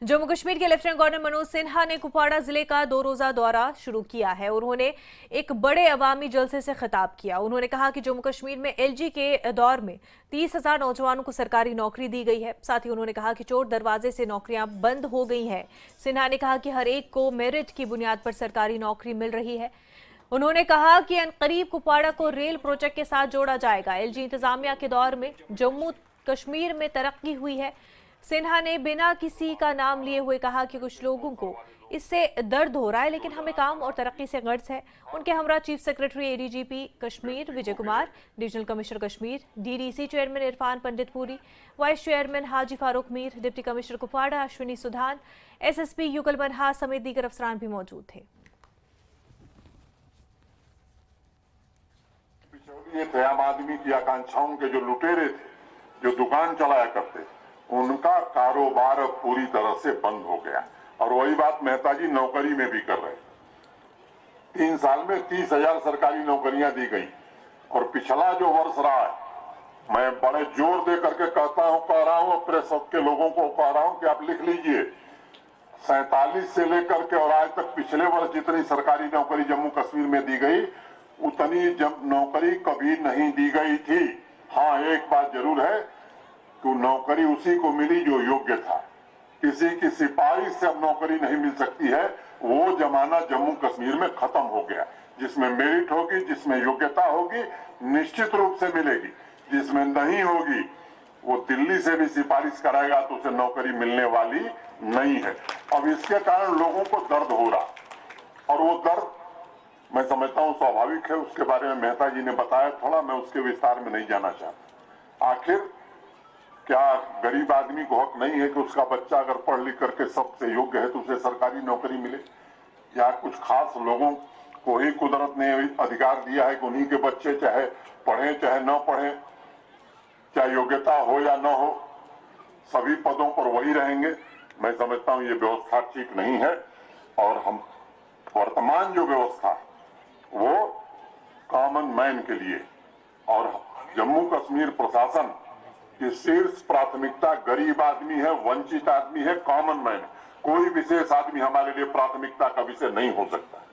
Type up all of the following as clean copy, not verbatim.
जम्मू कश्मीर के lieutenant governor Manoj Sinha ने कुपवाड़ा जिले का 2 रोजा दौरा शुरू किया है। उन्होंने एक बड़े अवामी जलसे से खिताब किया। उन्होंने कहा कि जम्मू कश्मीर में एलजी के दौर में 30,000 नौजवानों को सरकारी नौकरी दी गई है। साथ ही उन्होंने कहा कि चोर दरवाजे से नौकरियां बंद हो गई हैं। सिन्हा ने कहा कि हर एक को मेरिट की बुनियाद पर सरकारी नौकरी मिल रही है। उन्होंने कहा कि अनकरीब कुपवाड़ा को रेल प्रोजेक्ट के साथ जोड़ा जाएगा। एलजी इंतजामिया के दौर में जम्मू कश्मीर में तरक्की हुई है। सिन्हा ने बिना किसी का नाम लिए हुए कहा कि कुछ लोगों को इससे दर्द हो रहा है, लेकिन हमें काम और तरक्की से गर्ज है। उनके हमरा chief secretary ADGP Kashmir Vijay Kumar, divisional commissioner Kashmir, DDC chairman Irfan Panditpuri, vice chairman Haji Farooq Mir, deputy commissioner Kupwara Ashwini Sudhan, SSP Yugal Banha समेत दीगर अफसरान भी मौजूद थे। थे आम आदमी की आकांक्षाओं के जो लुटेरे थे, जो दुकान चलाया करते, उनका कारोबार पूरी तरह से बंद हो गया। और वही बात मेहता जी नौकरी में भी कर रहे। 3 साल में 30,000 सरकारी नौकरियां दी गई। और पिछला जो वर्ष रहा है, मैं बड़े जोर दे करके कह रहा हूं प्रेस के लोगों को कह रहा हूं कि आप लिख लीजिए, 47 से लेकर के और आज तक पिछले वर्ष जितनी सरकारी नौकरी जम्मू कश्मीर में दी गई, उतनी नौकरी कभी नहीं दी गई थी। हाँ, एक बात जरूर है कि नौकरी उसी को मिली जो योग्य था। किसी की सिपाही से अब नौकरी नहीं मिल सकती है। वो जमाना जम्मू कश्मीर में खत्म हो गया। जिसमें मेरिट होगी, जिसमें योग्यता होगी, निश्चित रूप से मिलेगी। जिसमें नहीं होगी, वो दिल्ली से भी सिफारिश कराएगा तो उसे नौकरी मिलने वाली नहीं है। अब इसके कारण लोगों को दर्द हो रहा, और वो दर्द मैं समझता हूं स्वाभाविक है। उसके बारे में मेहता जी ने बताया थोड़ा, मैं उसके विस्तार में नहीं जाना चाहता। आखिर क्या गरीब आदमी को हक नहीं है कि उसका बच्चा अगर पढ़ लिख करके सबसे योग्य है तो उसे सरकारी नौकरी मिले? या कुछ खास लोगों को ही कुदरत ने अधिकार दिया है कि उन्हीं के बच्चे चाहे पढ़े चाहे न पढ़े, चाहे योग्यता हो या न हो, सभी पदों पर वही रहेंगे? मैं समझता हूं ये व्यवस्था ठीक नहीं है। और हम वर्तमान जो व्यवस्था वो कॉमन मैन के लिए, और जम्मू कश्मीर प्रशासन की शीर्ष प्राथमिकता गरीब आदमी है, वंचित आदमी है, कॉमन मैन। कोई विशेष आदमी हमारे लिए प्राथमिकता का विषय नहीं हो सकता।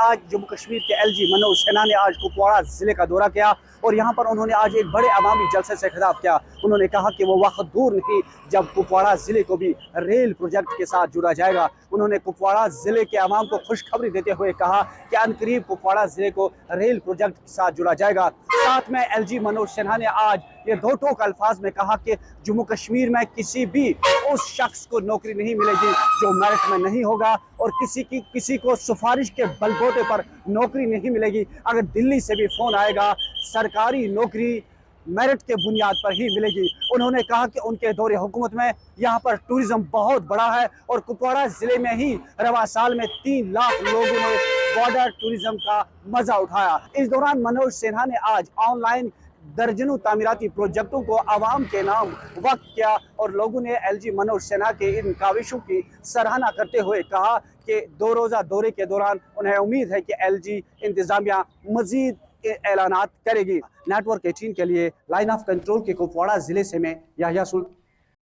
आज जम्मू कश्मीर के एलजी मनोज सिन्हा ने आज कुपवाड़ा जिले का दौरा किया और यहाँ पर उन्होंने आज एक बड़े अवामी जलसे से खिताब किया। उन्होंने कहा कि वो वक्त दूर नहीं जब कुपवाड़ा जिले को भी रेल प्रोजेक्ट के साथ जुड़ा जाएगा। उन्होंने कुपवाड़ा जिले के अवाम को खुशखबरी देते हुए कहा कि अनकरीब कुपवाड़ा जिले को रेल प्रोजेक्ट के साथ जुड़ा जाएगा। साथ में एलजी मनोज सिन्हा ने आज ये दो टोक अल्फाज में कहा कि जम्मू कश्मीर में किसी भी उस शख्स को नौकरी नहीं मिलेगी जो मेरिट में नहीं होगा, और किसी को सिफारिश के बलबूते पर नौकरी नहीं मिलेगी। अगर दिल्ली से भी फोन आएगा, सरकारी नौकरी मेरिट के बुनियाद पर ही मिलेगी। उन्होंने कहा कि उनके दौरे हुकूमत में यहाँ पर टूरिज्म बहुत बड़ा है और कुपवाड़ा जिले में ही रवा साल में 3 लाख लोगों ने बॉर्डर टूरिज्म का मजा उठाया। इस दौरान मनोज सिन्हा ने आज ऑनलाइन दर्जनों तामीराती प्रोजेक्टों को आवाम के नाम वक्त किया और लोगों ने एलजी मनोज सिन्हा के इन काविशों की सराहना करते हुए कहा कि 2 रोजा दौरे के दौरान उन्हें उम्मीद है कि एलजी इंतजामिया मजीद ऐलानात करेगी। नेटवर्क 18 के लिए लाइन ऑफ कंट्रोल के कुपवाड़ा जिले से मैं याहिया सुल्तान।